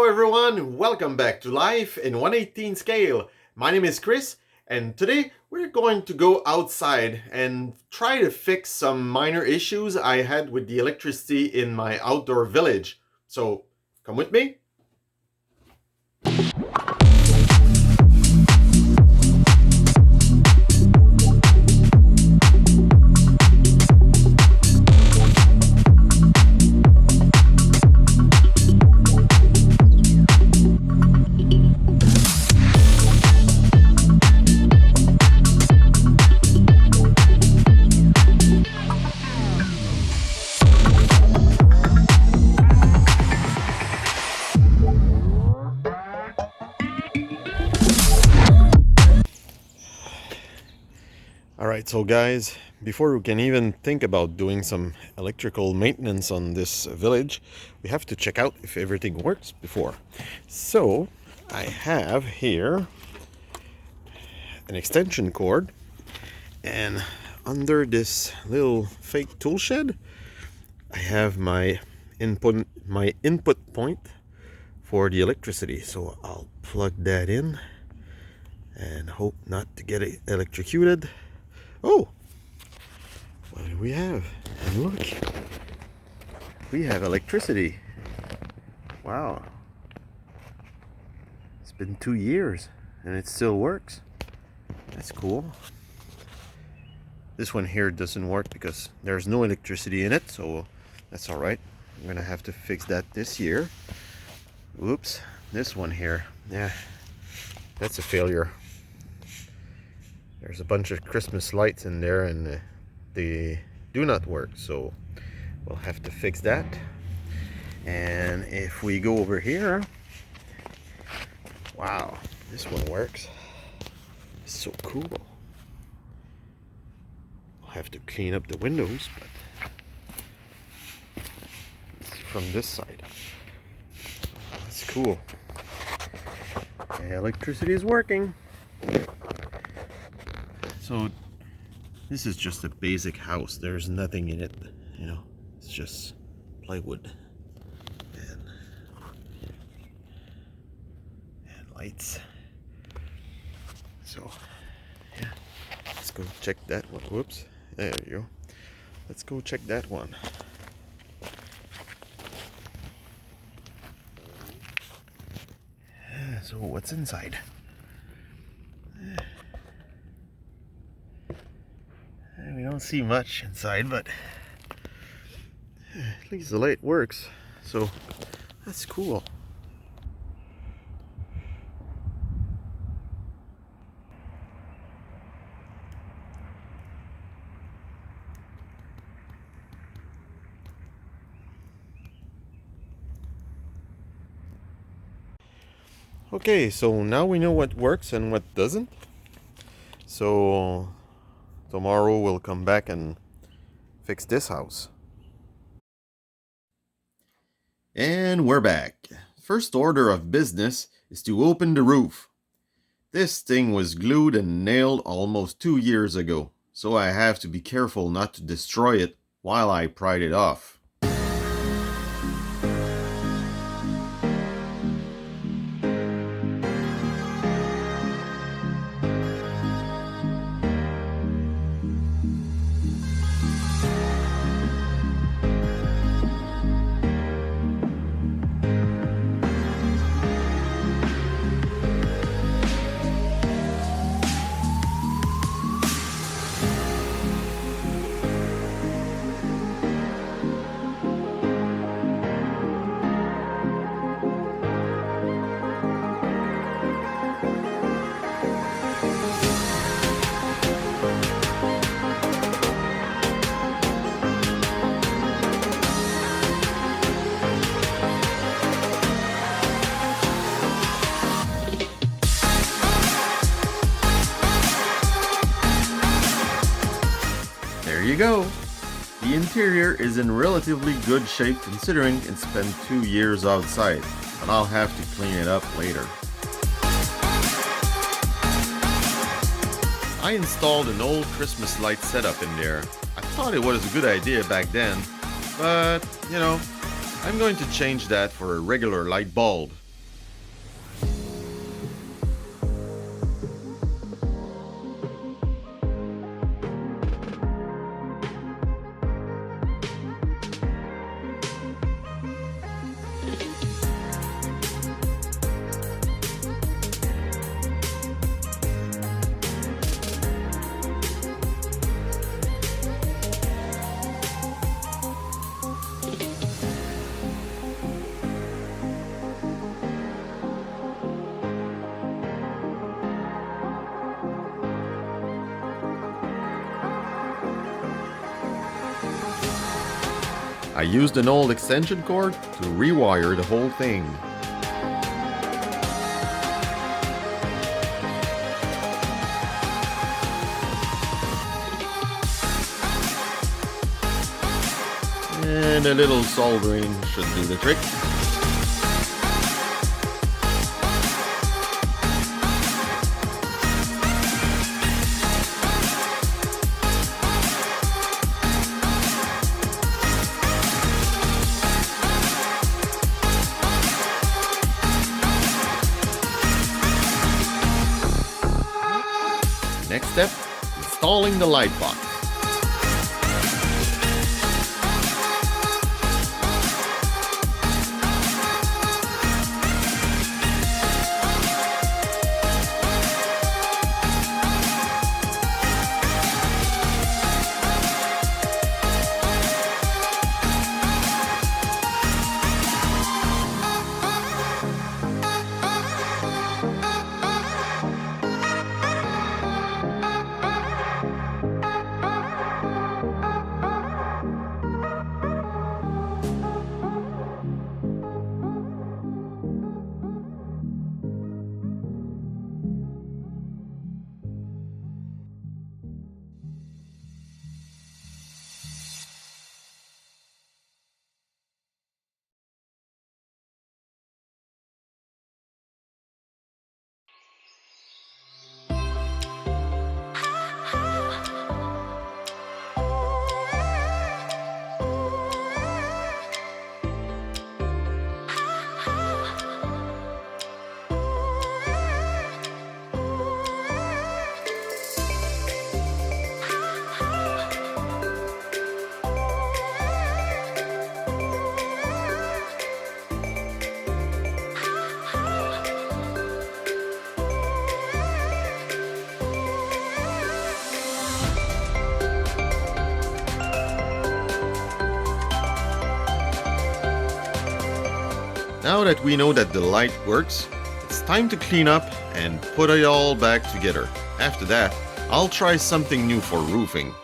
everyone, welcome back to Life in 1/18 Scale. My name is Chris, and today we're going to go outside and try to fix some minor issues I had with the electricity in my outdoor village. So, come with me. Alright, so guys, before we can even think about doing some electrical maintenance on this village, we have to check out if everything works before. So, I have here an extension cord, and under this little fake tool shed, I have my input point for the electricity. So I'll plug that in and hope not to get it electrocuted. Oh, what do we have? And look, we have electricity. Wow. It's been 2 years and it still works. That's cool. This one here doesn't work because there's no electricity in it, so that's alright. I'm gonna have to fix that this year. Oops, this one here, yeah, that's a failure. There's a bunch of Christmas lights in there and they do not work, so we'll have to fix that. And if we go over here, wow, this one works. It's so cool. I'll have to clean up the windows, but it's from this side. That's cool. The electricity is working. So this is just a basic house. There's nothing in it, you know. It's just plywood and lights. So yeah, let's go check that one. Whoops, there you go. Let's go check that one. So what's inside? We don't see much inside, but at least the light works, so that's cool. Okay, so now we know what works and what doesn't. So tomorrow we'll come back and fix this house. And we're back. First order of business is to open the roof. This thing was glued and nailed almost 2 years ago, so I have to be careful not to destroy it while I pried it off. There you go. The interior is in relatively good shape considering it spent 2 years outside, but I'll have to clean it up later. I installed an old Christmas light setup in there. I thought it was a good idea back then, but, you know, I'm going to change that for a regular light bulb. I used an old extension cord to rewire the whole thing. And a little soldering should do the trick. Next step, installing the light box. Now that we know that the light works, it's time to clean up and put it all back together. After that, I'll try something new for roofing.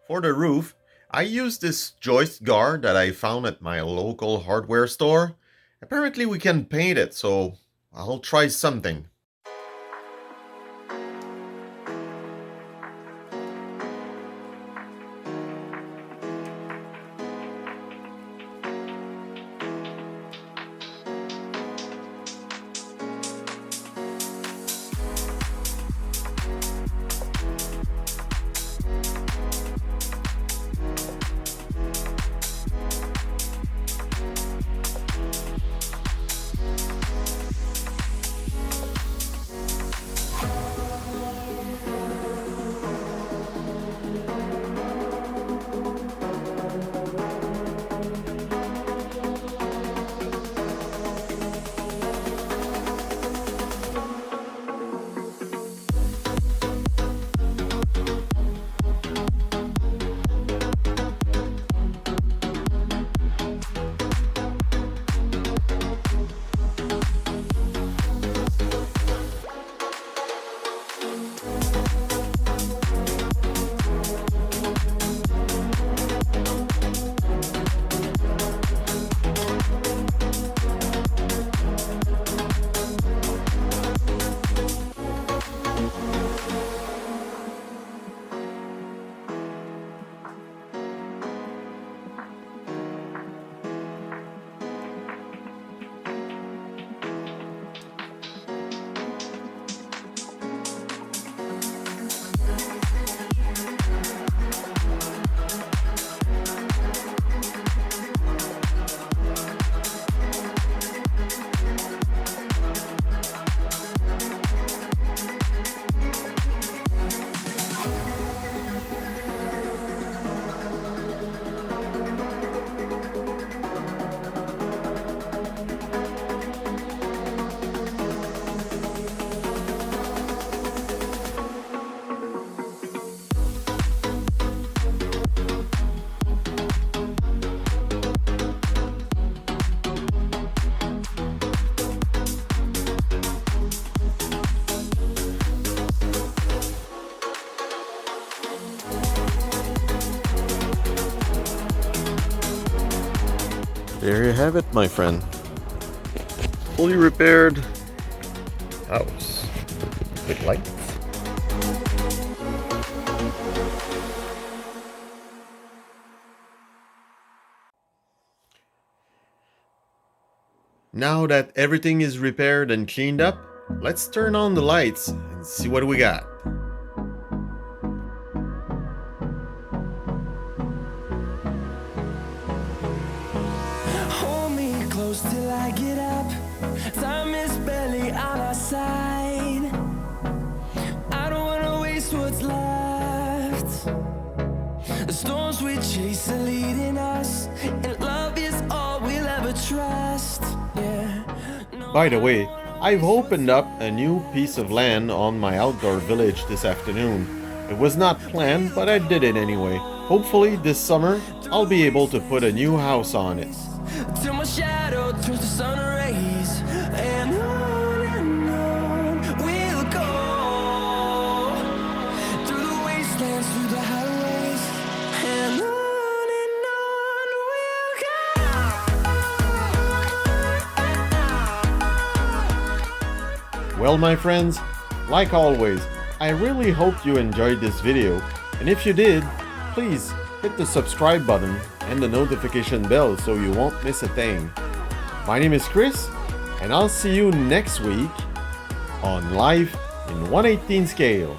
For the roof, I used this joist guard that I found at my local hardware store. Apparently we can paint it, so I'll try something. There you have it, my friend. Fully repaired house with lights. Now that everything is repaired and cleaned up, let's turn on the lights and see what we got. Hold me close till I get up. Time is barely on our side. I don't wanna waste what's left. The storms we chase are leading us, and love is all we'll ever trust. Yeah. By the way, I've opened up a new piece of land on my outdoor village this afternoon. It was not planned, but I did it anyway. Hopefully this summer, I'll be able to put a new house on it. Till my shadow turns to sun rays, and on we'll go through the wastelands, through the highways, and on we'll go. Well, my friends, like always, I really hope you enjoyed this video, and if you did, please hit the subscribe button and the notification bell so you won't miss a thing. My name is Chris, and I'll see you next week on Life in 1/18 Scale.